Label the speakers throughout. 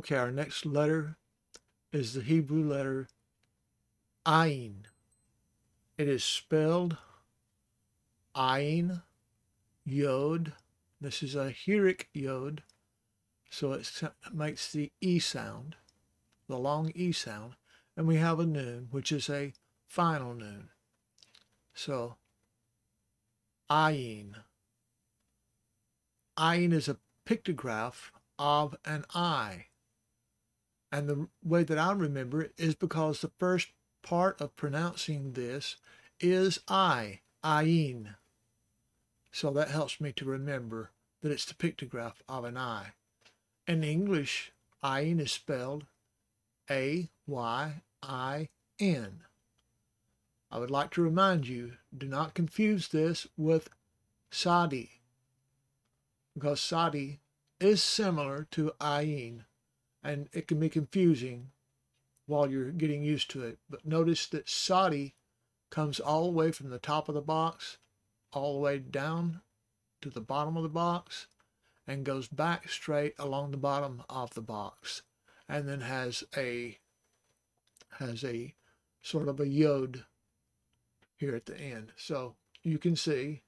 Speaker 1: Okay, our next letter is the Hebrew letter Ayin. It is spelled Ayin, Yod. This is a Hiric Yod, so it makes the E sound, the long E sound. And we have a Nun, which is a final Nun. So, Ayin. Ayin is a pictograph of an eye. And the way that I remember it is because the first part of pronouncing this is I, Ayin. So that helps me to remember that it's the pictograph of an eye. In English, Ayin is spelled Ayin. I would like to remind you, do not confuse this with Sadi, because Sadi is similar to Ayin, and it can be confusing while you're getting used to it. But notice that Sadi comes all the way from the top of the box, all the way down to the bottom of the box, and goes back straight along the bottom of the box, and then has a sort of a yod here at the end. So you can see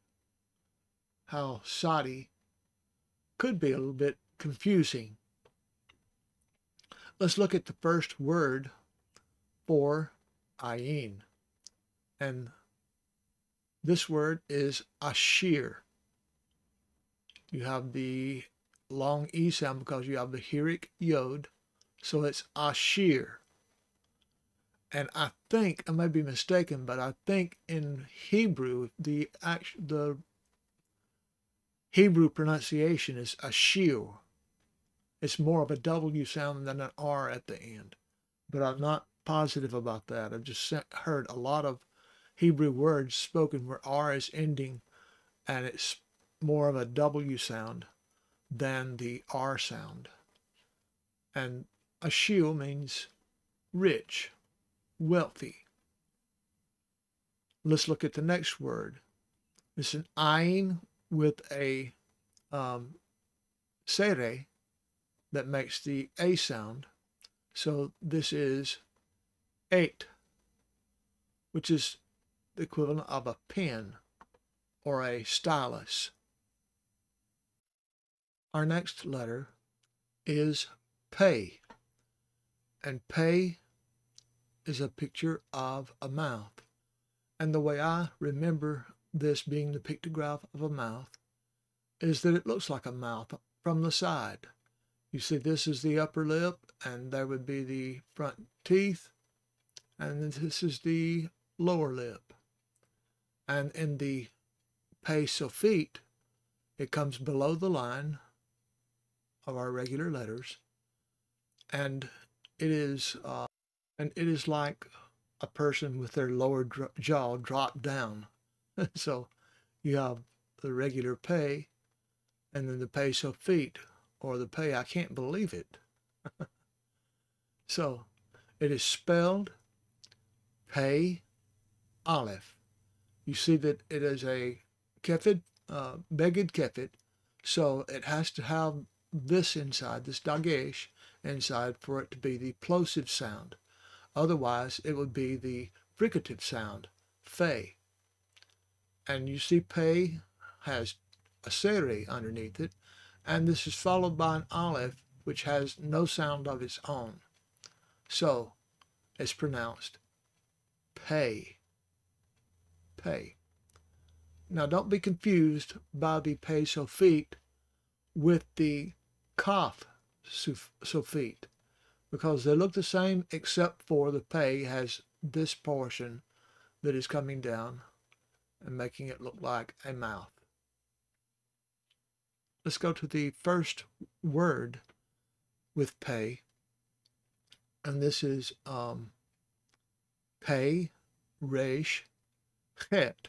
Speaker 1: how Sadi could be a little bit confusing. Let's look at the first word for Ayin. And this word is ashir. You have the long E sound because you have the Hiric Yod, so it's ashir. And I think, I may be mistaken, but I think in Hebrew, the Hebrew pronunciation is ashir. It's more of a W sound than an R at the end. But I'm not positive about that. I've just heard a lot of Hebrew words spoken where R is ending, and it's more of a W sound than the R sound. And ashir means rich, wealthy. Let's look at the next word. It's an ayin with a sere that makes the A sound. So this is 8, which is the equivalent of a pen or a stylus. Our next letter is Pei, and Pei is a picture of a mouth. And the way I remember this being the pictograph of a mouth is that it looks like a mouth from the side. You see, this is the upper lip, and there would be the front teeth, and this is the lower lip. And in the Pei Sophite, it comes below the line of our regular letters, and it is like a person with their lower jaw dropped down. So you have the regular Pei, and then the Pei Sophite, or the Pei I can't believe it. So it is spelled Pei Aleph. You see that it is a kefid, beged kefid, so it has to have this inside, this dagesh inside, for it to be the plosive sound. Otherwise, it would be the fricative sound, Fe. And you see Pei has a sere underneath it, and this is followed by an aleph, which has no sound of its own. So it's pronounced Pei. Pei. Now don't be confused by the Pei Sophite with the koof Sophite, because they look the same except for the Pei has this portion that is coming down and making it look like a mouth. Let's go to the first word with Pei, and this is Pei, reish, chet.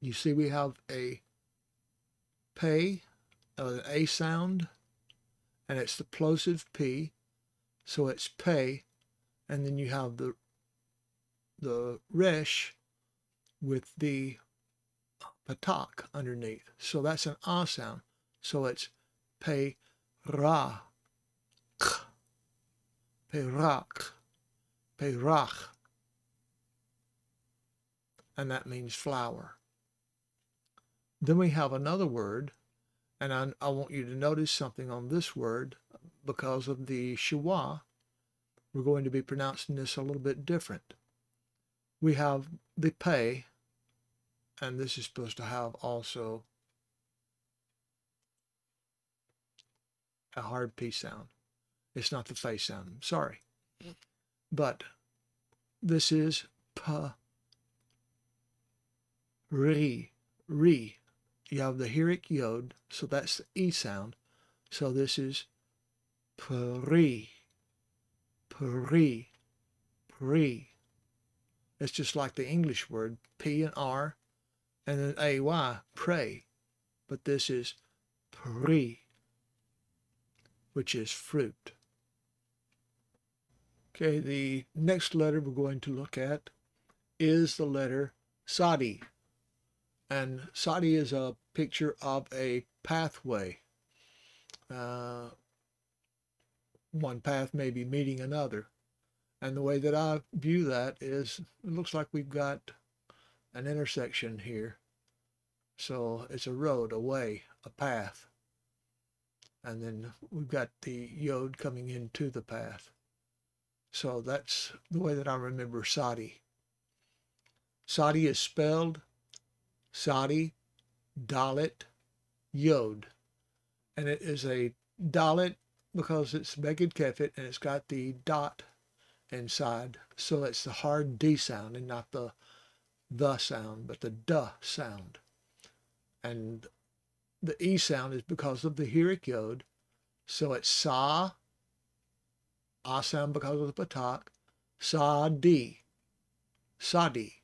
Speaker 1: You see we have a Pei, an A sound, and it's the plosive P, so it's Pei, and then you have the reish with the patak underneath. So that's an A sound. So it's Pei, ra, ch. Perach, perach, and that means flower. Then we have another word, and I want you to notice something on this word because of the schwa. We're going to be pronouncing this a little bit different. We have the pei, and this is supposed to have also a hard P sound. It's not the face sound, I'm sorry. But this is pa, re, re. You have the Hiric yod, so that's the E sound. So this is pri, pri, pri. It's just like the English word, P and R, and then AY, pray. But this is pri, which is fruit. Okay, the next letter we're going to look at is the letter Sadi. And Sadi is a picture of a pathway. One path may be meeting another. And the way that I view that is, it looks like we've got an intersection here. So it's a road, a way, a path. And then we've got the yod coming into the path. So that's the way that I remember Sadi. Sadi is spelled Sadi, Dalet, Yod. And it is a Dalet because it's Beged Kefet and it's got the dot inside. So it's the hard D sound and not the sound, but the duh sound. And the E sound is because of the Hiric Yod. So it's Sa, A sound because of the Patak, Sa-di, Sadi.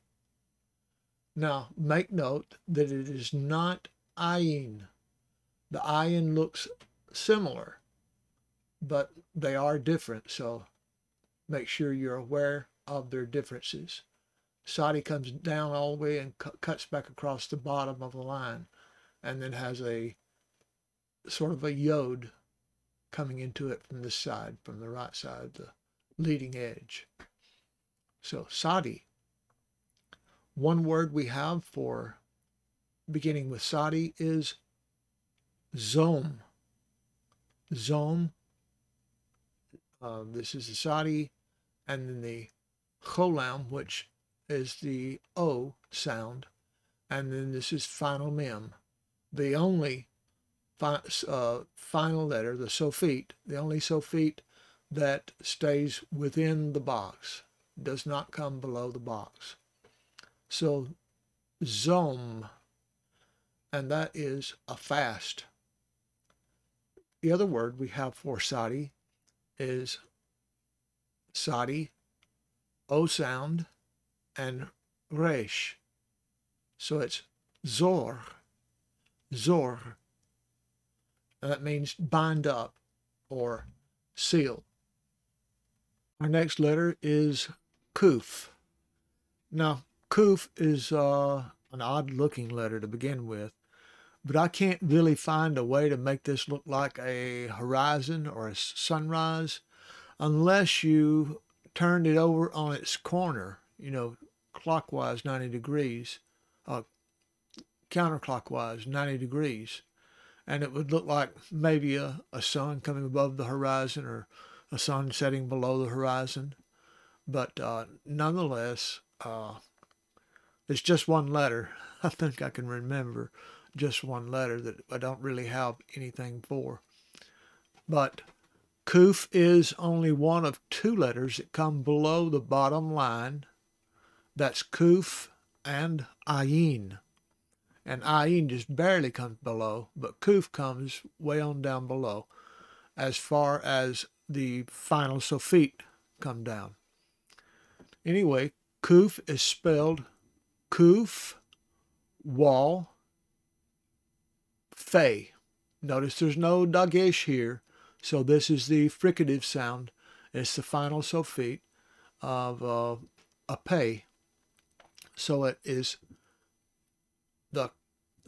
Speaker 1: Now, make note that it is not Ayin. The Ayin looks similar, but they are different, so make sure you're aware of their differences. Sadi comes down all the way and cuts back across the bottom of the line, and then has a sort of a yod coming into it from this side, from the right side, the leading edge. So, Sadi. One word we have for beginning with Sadi is Zom. Zom. This is the Sadi, and then the Cholam, which is the O sound, and then this is final mem. The only final letter, the Sophete, the only Sophete that stays within the box, does not come below the box. So Zom, and that is a fast. The other word we have for Sadi is Sadi, O sound, and reish. So it's Zor, Zor. And that means bind up or seal. Our next letter is koof. Now, koof is an odd looking letter to begin with, but I can't really find a way to make this look like a horizon or a sunrise unless you turned it over on its corner, clockwise 90 degrees, counterclockwise 90 degrees. And it would look like maybe a sun coming above the horizon or a sun setting below the horizon. But nonetheless, it's just one letter. I think I can remember just one letter that I don't really have anything for. But koof is only one of two letters that come below the bottom line. That's koof and ayin. And ayin just barely comes below, but koof comes way on down below as far as the final sophete come down. Anyway, koof is spelled koof, wall, fe. Notice there's no dagesh here, so this is the fricative sound. It's the final sophete of a pei. So it is the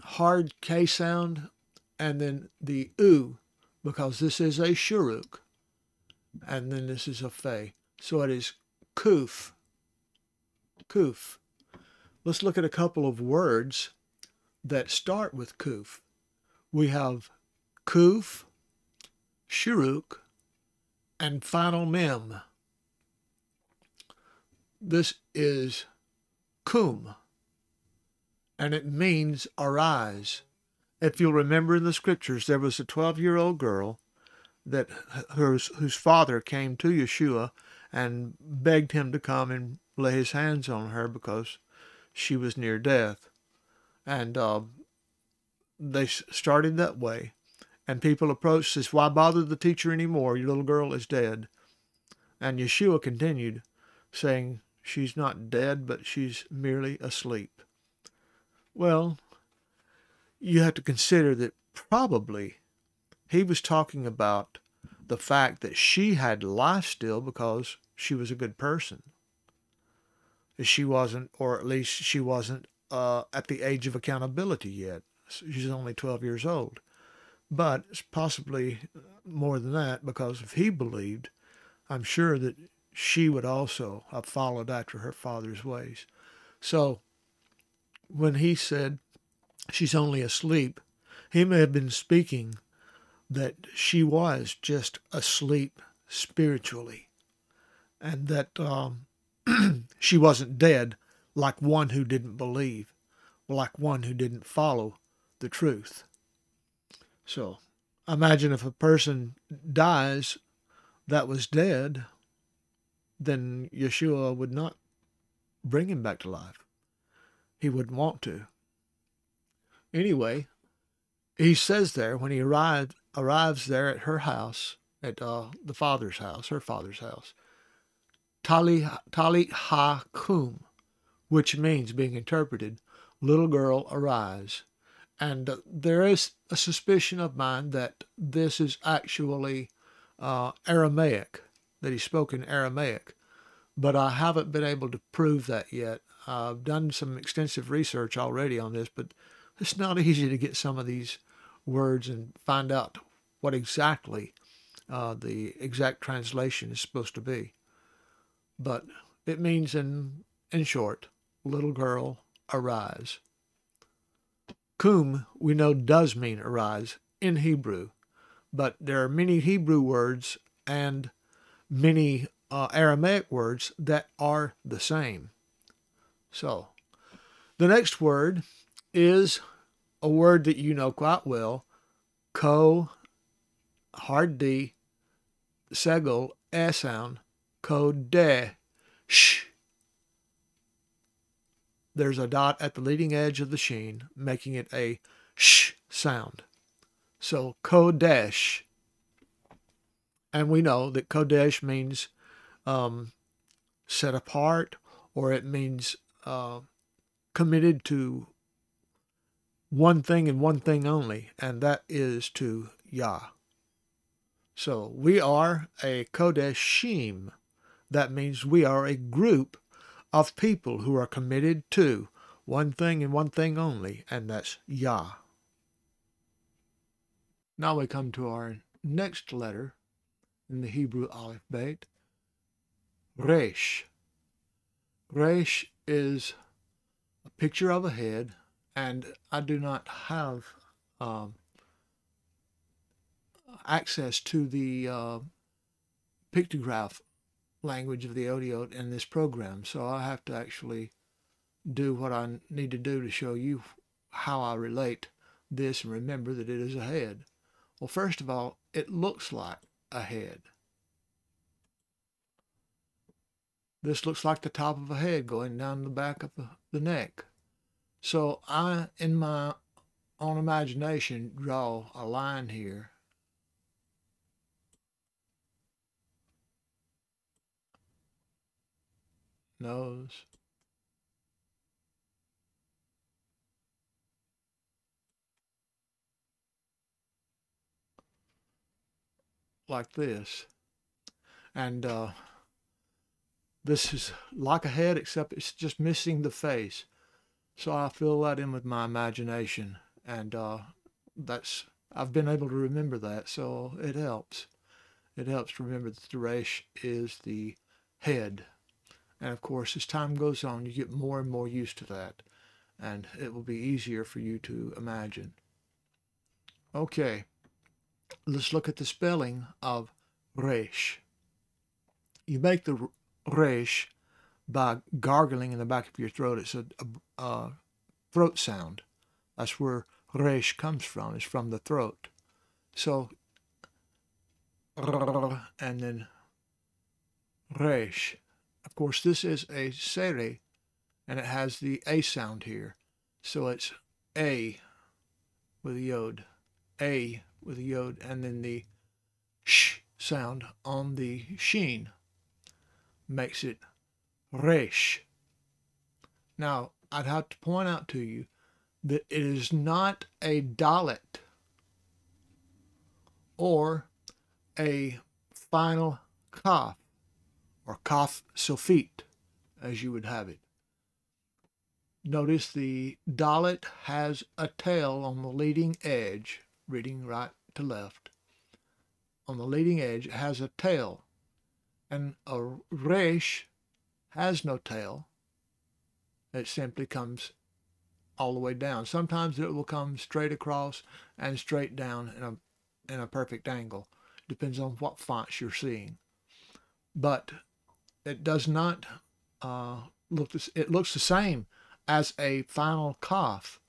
Speaker 1: hard K sound and then the U, because this is a shuruk. and then this is a fe. So it is koof, koof. Let's look at a couple of words that start with koof. We have koof, shuruk, and final mem. This is kum, and it means arise. If you'll remember in the scriptures, there was a 12-year-old girl that whose father came to Yeshua and begged him to come and lay his hands on her because she was near death. And they started that way. And people approached, says, "Why bother the teacher anymore? Your little girl is dead." And Yeshua continued, saying, "She's not dead, but she's merely asleep." Well, you have to consider that probably he was talking about the fact that she had life still because she was a good person. She wasn't, or at least she wasn't at the age of accountability yet. She's only 12 years old. But it's possibly more than that, because if he believed, I'm sure that she would also have followed after her father's ways. So when he said she's only asleep, he may have been speaking that she was just asleep spiritually, and that she wasn't dead like one who didn't believe, like one who didn't follow the truth. So imagine if a person dies that was dead, then Yeshua would not bring him back to life. He wouldn't want to. Anyway, he says there when he arrives there at her house, at the father's house, her father's house, Tali ha kum, which means, being interpreted, little girl, arise. And there is a suspicion of mine that this is actually Aramaic, that he spoke in Aramaic, but I haven't been able to prove that yet. I've done some extensive research already on this, but it's not easy to get some of these words and find out what exactly the exact translation is supposed to be. But it means, in short, little girl, arise. Kum, we know, does mean arise in Hebrew, but there are many Hebrew words and many Aramaic words that are the same. So, the next word is a word that you know quite well, ko, hard D, segel, S sound, kodesh. There's a dot at the leading edge of the sheen, making it a sh sound. So kodesh. And we know that kodesh means set apart, or it means committed to one thing and one thing only, and that is to Yah. So we are a kodeshim. That means we are a group of people who are committed to one thing and one thing only, and that's Yah. Now we come to our next letter in the Hebrew alphabet, reish. Reish is a picture of a head, and I do not have access to the pictograph language of the audi in this program, so I have to actually do what I need to do to show you how I relate this and remember that it is a head. Well, first of all, it looks like a head. This looks like the top of a head going down the back of the neck. So I, in my own imagination, draw a line here. Nose. Like this. And this is like a head, except it's just missing the face. So I fill that in with my imagination, and I've been able to remember that, so it helps. it helps to remember that the reish is the head. And of course, as time goes on, you get more and more used to that, and it will be easier for you to imagine. Okay, let's look at the spelling of reish. You make the reish by gargling in the back of your throat. It's a throat sound. That's where reish comes from. It's from the throat. So, and then reish. Of course, this is a sere, and it has the A sound here. So it's A with a yod, A with a yod, and then the sh sound on the sheen makes it reish. Now, I'd have to point out to you that it is not a dalet or a final kaf or kaf sofit, as you would have it. Notice the dalet has a tail on the leading edge, reading right to left. On the leading edge, it has a tail, and a reish has no tail. It simply comes all the way down. Sometimes it will come straight across and straight down in a perfect angle. Depends on what fonts you're seeing. But it does not it looks the same as a final kaf.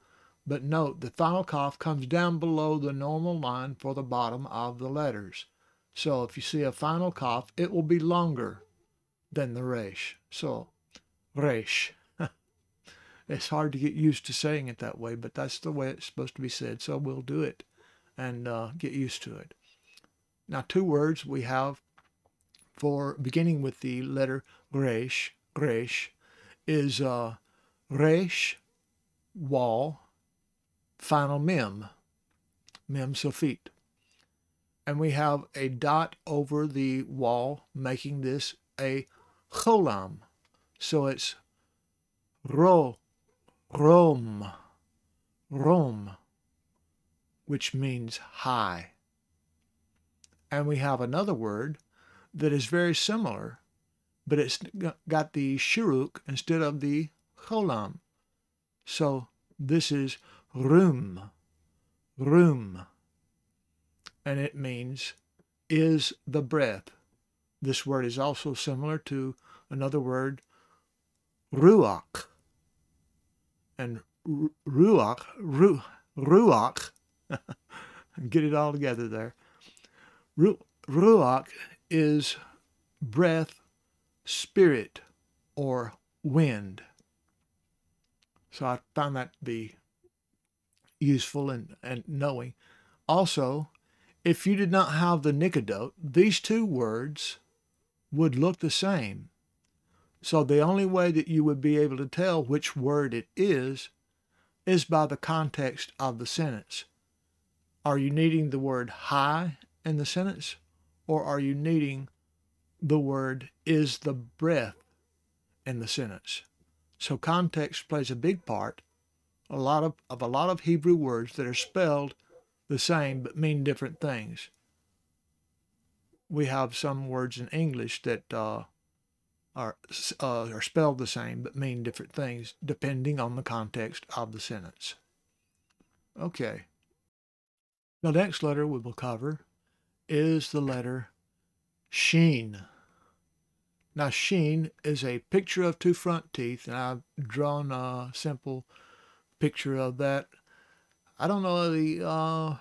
Speaker 1: But note, the final kaf comes down below the normal line for the bottom of the letters. So if you see a final kaf, it will be longer than the reish. So, reish. It's hard to get used to saying it that way, but that's the way it's supposed to be said. So we'll do it and get used to it. Now, two words we have for beginning with the letter reish. Reish is reish, wall, final mem sofit. And we have a dot over the wall, making this a cholam. So it's rom, which means high. And we have another word that is very similar, but it's got the shuruk instead of the cholam. So this is room, and it means is the breath. This word is also similar to another word, ruach. And ruach, get it all together there. Ruach is breath, spirit, or wind. So I found that to be useful and knowing. Also, if you did not have the nikadot, these two words would look the same. So the only way that you would be able to tell which word it is by the context of the sentence. Are you needing the word high in the sentence, or are you needing the word is the breath in the sentence? So context plays a big part. A lot of Hebrew words that are spelled the same but mean different things. We have some words in English that are spelled the same but mean different things depending on the context of the sentence. Okay. The next letter we will cover is the letter sheen. Now, sheen is a picture of two front teeth, and I've drawn a simple picture of that. I don't know, the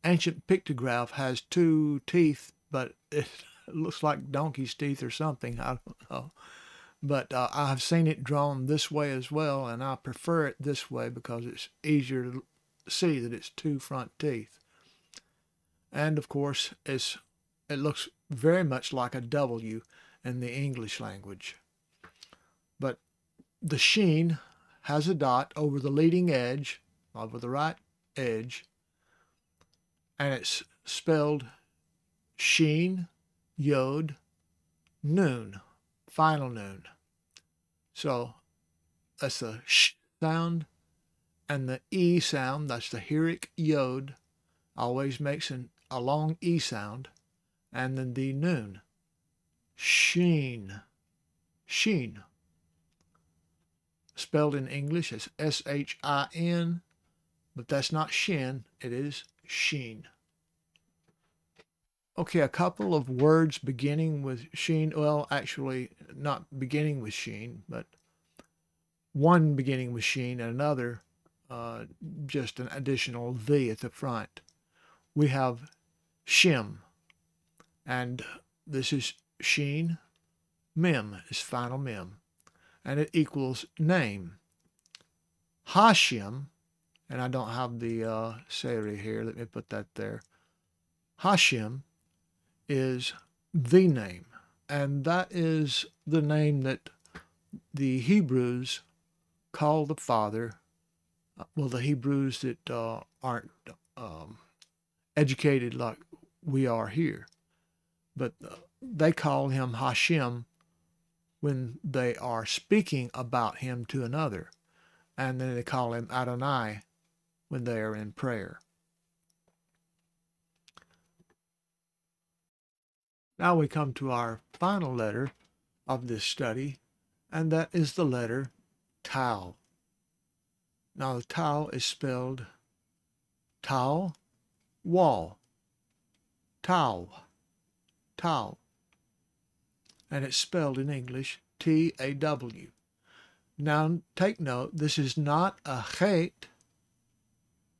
Speaker 1: ancient pictograph has two teeth, but it looks like donkey's teeth or something. I don't know. But I've seen it drawn this way as well, and I prefer it this way because it's easier to see that it's two front teeth. And of course, it looks very much like a W in the English language. But the sheen has a dot over the leading edge, over the right edge, and it's spelled sheen, yod, noon, final noon. So that's the sh sound, and the e sound, that's the heric yod, always makes a long e sound, and then the noon. Sheen. Sheen. Spelled in English as S-H-I-N, but that's not shin, it is sheen. Okay, a couple of words beginning with sheen. Well, actually, not beginning with sheen, but one beginning with sheen and another just an additional V at the front. We have shim, and this is sheen. Mem is final mem, and it equals name. Hashim, and I don't have the seri here. Let me put that there. Hashim is the name, and that is the name that the Hebrews call the Father. Well, the Hebrews that aren't educated like we are here, but they call him Hashem when they are speaking about him to another, and then they call him Adonai when they are in prayer. Now we come to our final letter of this study, and that is the letter Tau. Now the Tau is spelled Tau, wall, Tau, Tau, and it's spelled in English T-A-W. Now take note, this is not a chet,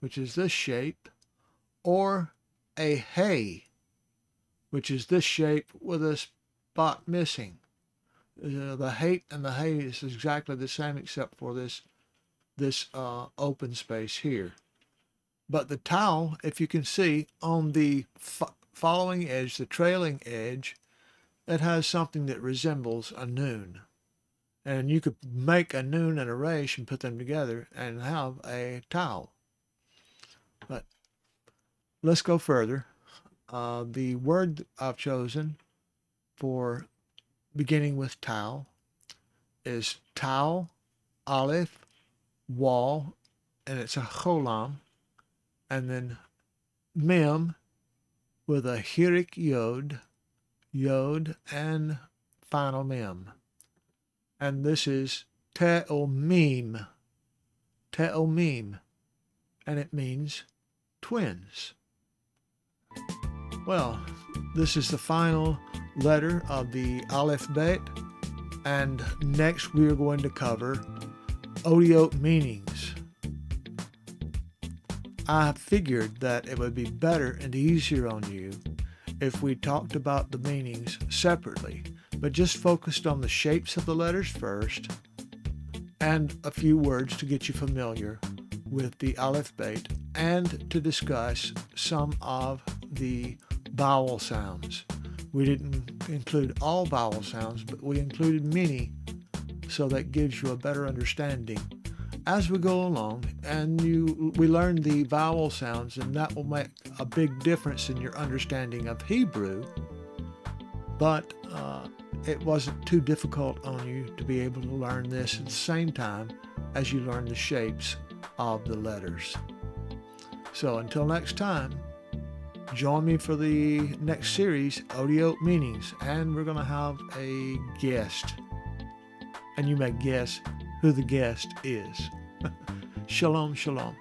Speaker 1: which is this shape, or a hay, which is this shape with a spot missing. The hate and the hay is exactly the same except for this open space here. But the tau, if you can see on the following edge, the trailing edge, it has something that resembles a noon. And you could make a noon and a reish and put them together and have a tau. But let's go further. The word I've chosen for beginning with tau is tau, aleph, wall, and it's a cholam, and then mem with a hirik yod, and final mem. And this is te'omim, and it means twins. Well, this is the final letter of the Aleph Bet, and next we are going to cover odiot meanings. I figured that it would be better and easier on you if we talked about the meanings separately, but just focused on the shapes of the letters first and a few words to get you familiar with the Aleph Bet and to discuss some of the vowel sounds. We didn't include all vowel sounds, but we included many, so that gives you a better understanding as we go along, and we learn the vowel sounds, and that will make a big difference in your understanding of Hebrew, but it wasn't too difficult on you to be able to learn this at the same time as you learn the shapes of the letters. So until next time, join me for the next series, Odiot Meanings, and we're going to have a guest. And you may guess who the guest is. Shalom, shalom.